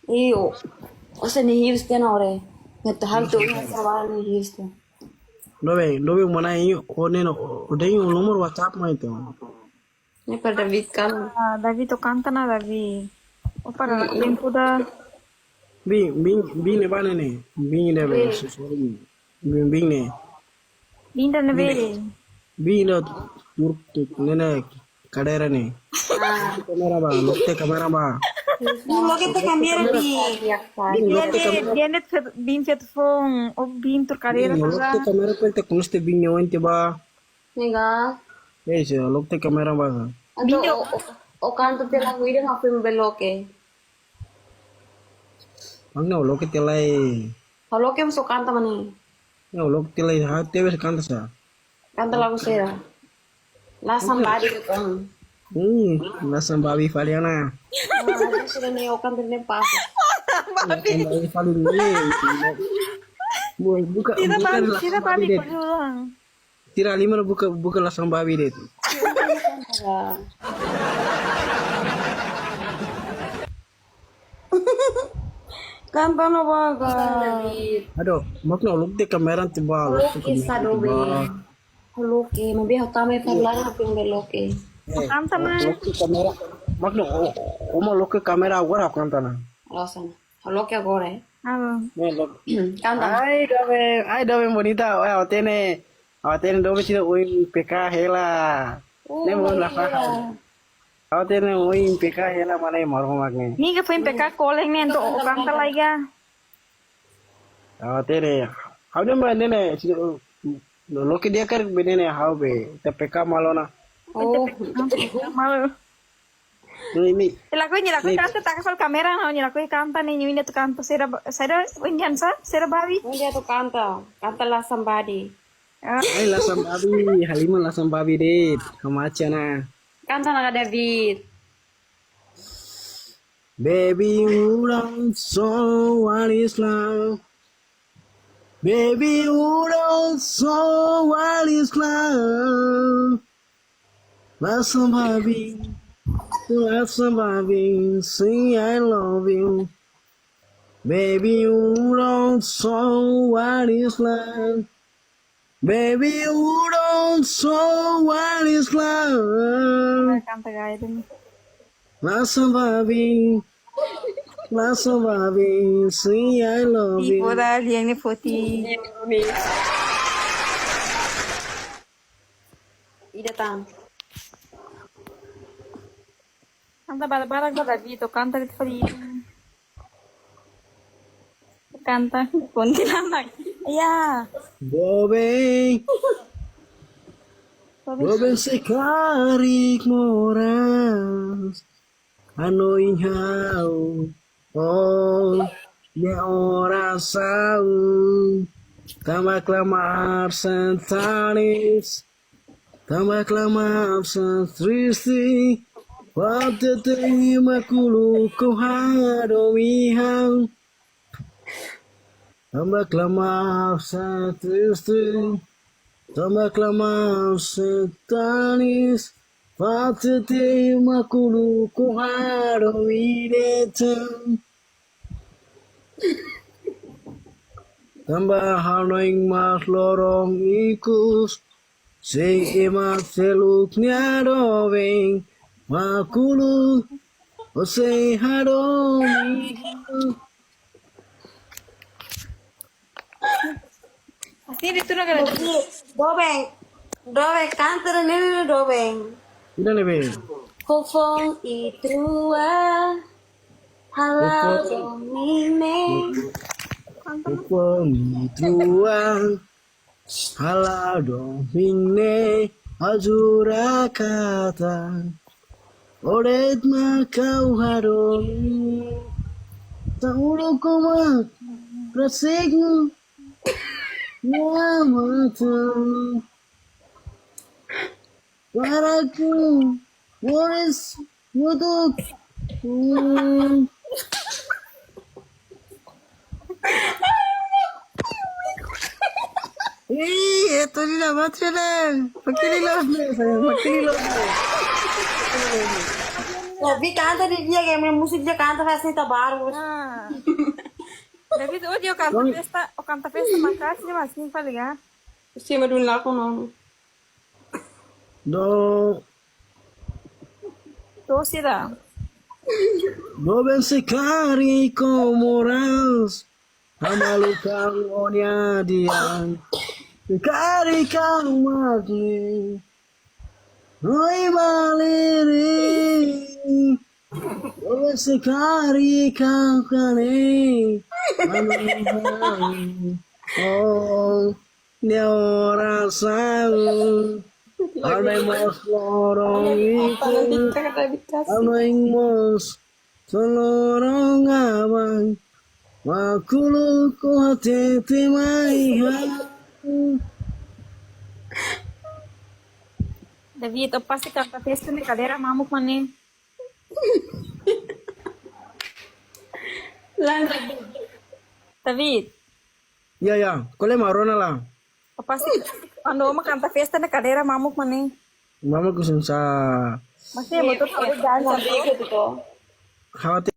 Iyo. O sea, ni hivste na ore. Ngeto hal tu ina sawal ni hivste. Dobe mana iyo oneno odeng nomor WhatsApp mo ito. Ni per David kan. Ah, Davi to kanta na Davi. O para tempo da. Bing ne bane ne. Bing ne be sorry. Bing ne. Linda na vere. Bing ne turk ne kadera ne. Kamera ba lokte kamera ba. Ni lo que te cambiaron di. Dia net bim fet fong o bim tur carreira Lokte para. kamera pelte kunste bing ne wante ba. Nega. Yes, lokte kamera ba. Ado o kanto te la guide ma pim beloke. Ang no lokte telai. Halo ke masuk kanta mani. No lokte telai ha tebe kanta sa. Kanta lagu saya. La sambadi ke kan. Nasam babi faliana. Sudah nih o kanto ne pas. Babi fali ni. Buka Tidak babi ko lang. Tira lima buka lasang babi deh. Kanta na baga. Aduh, makna lokte kamera tiba. Loke sa dobe. Loke, mabi hatame parla na pim beloke. Kanta na. Lokte kamera. Makna oma lokte kamera agora kanta na. Alasan. Halo ke agora. Alo. Kanta. Ay dobe bonita. Awatene dobe sila uin PK hela. Ne mo la fa. Awatene uin PK hela malay marmo magne. Ni ka fuim peka koleng ne to o kanta laiga. Awatene. Awde ma nene loke dia kar benene hawbe. Te PK malona. Oh. Malu. Ini Ila ko kanta takasal kamera na ni ko kanta ni ni to kanta sera windian sa sera babi. Dia tuh kanta. Kanta lah sambadi. ay lasang babi. Haliman lasang babi deh. Kamacha na. Kanta na David. Baby, you don't know what is love. Baby, you don't know what is love. Lasang babi. Lasang babi. Say I love you. Baby, you don't know what is love. Baby, you don't know what is love. Kanta gaya din. Lasang babi. Lasang babi. Say I love you. Tipo da liang ni poti. Ida tam. Kanta bala-bala ko Davi to kanta rit fali. Kanta kuntilanak. Aya. Bobe, bobe sekarik moras, ano inhaw, oh, ya ora sau, tambah klamar sentanis, tambah klamar sentristi, waktu terima kulu kau hado mihau. Tambah klamar sentristi, tambah klamar sentanis, waktu terima kulu kau hado midetan. Tambah hanoing mas lorong ikus, sing emat seluknya doveng, makulu, o sing hado midetan. Así dito na kala. Dobeng. Dobeng. Kanta na nila dobeng. Tidak lebih. Kofong itrua. Halal domine. Pemituan halal domine azura kata oret makau hadomi tauro koma prasigno Yamata Paraku Boris Wooduk esto ni la matria. ¿Por qué ni lo haces? ¿Por qué ni lo haces? Tapi canta di dia kayak main musik dia canta festa baru. Ah. David, oh dia canta festa makasih mas nih kali ya. Sim dun lá com o nome. Do Tuh sih dah. Dove secari comoras Amalukan onya dian Secari kamagi Oi maliri Dove secari kakane Amalukan Oh Nyawa rasau Ada yang mas lorong itu Ada yang mas Selorong abang Makulu ku hati timai David, oh pasti canta festa nih kadera mamuk mana. David, Ya ya, kole marona lah oh pasti ando mah canta festa nih kadera mamuk mana. Mama ku sa Masih betul kalau jangan Sabia que tu tô. Hawate